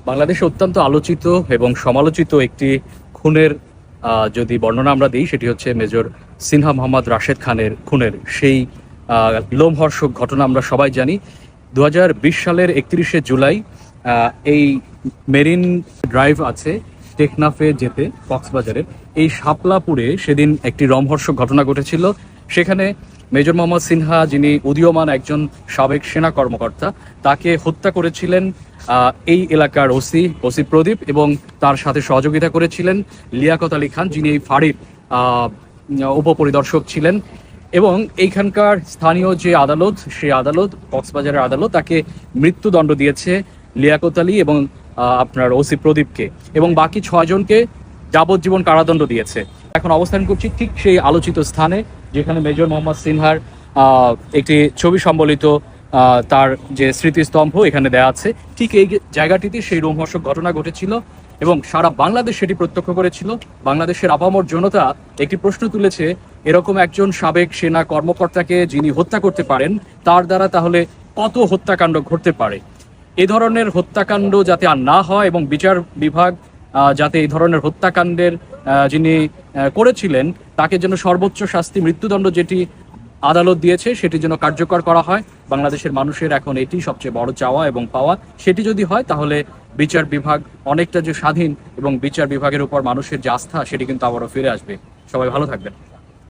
বাংলাদেশে অত্যন্ত আলোচিত এবং সমালোচিত একটি খুনের যদি বর্ণনা আমরা দিই, সেটি হচ্ছে মেজর সিনহা মোহাম্মদ রাশেদ খানের খুনের সেই লোমহর্ষক ঘটনা আমরা সবাই জানি। 2020 সালের 31শে জুলাই এই মেরিন ড্রাইভ আছে টেকনাফে যেতে কক্সবাজারের, এই শাপলাপুরে সেদিন একটি রোমহর্ষক ঘটনা ঘটেছিল। সেখানে মেজর মোহাম্মদ সিনহা, যিনি উদীয়মান একজন সাবেক সেনা কর্মকর্তা, তাকে হত্যা করেছিলেন এই এলাকার ওসি প্রদীপ, এবং তার সাথে সহযোগিতা করেছিলেন লিয়াকত আলী খান, যিনি এই ফাঁড়ির উপপরিদর্শক ছিলেন। এবং এইখানকার স্থানীয় যে আদালত, সেই আদালত, কক্সবাজারের আদালত, তাকে মৃত্যুদণ্ড দিয়েছে লিয়াকত আলী এবং আপনার ওসি প্রদীপকে, এবং বাকি 6 জনকে যাবজ্জীবন কারাদণ্ড দিয়েছে। এখন অবস্থান করছি ঠিক সেই আলোচিত স্থানে, যেখানে মেজর মোহাম্মদ সিনহার একটি ছবি সম্বলিত তার যে স্মৃতিস্তম্ভ এখানে দেয়া আছে। ঠিক এই জায়গাটিতে সেই রোমহর্ষক ঘটনা ঘটেছিল এবং সারা বাংলাদেশ সেটি প্রত্যক্ষ করেছিল। বাংলাদেশের আপামর জনতা একটি প্রশ্ন তুলেছে, এরকম একজন সাবেক সেনা কর্মকর্তাকে যিনি হত্যা করতে পারেন, তার দ্বারা তাহলে কত হত্যাকাণ্ড ঘটতে পারে। এ ধরনের হত্যাকাণ্ড যাতে আর না হয় এবং বিচার বিভাগ যাতে এই ধরনের হত্যাকাণ্ডের যিনি করেছিলেন তাকে যেন সর্বোচ্চ শাস্তি, মৃত্যুদণ্ড যেটি আদালত দিয়েছে, সেটি যেন কার্যকর করা হয়। বাংলাদেশের মানুষের এখন এটি সবচেয়ে বড় চাওয়া এবং পাওয়া। সেটি যদি হয় তাহলে বিচার বিভাগ অনেকটা যে স্বাধীন এবং বিচার বিভাগের উপর মানুষের যে আস্থা, সেটি কিন্তু আবারও ফিরে আসবে। সবাই ভালো থাকবেন।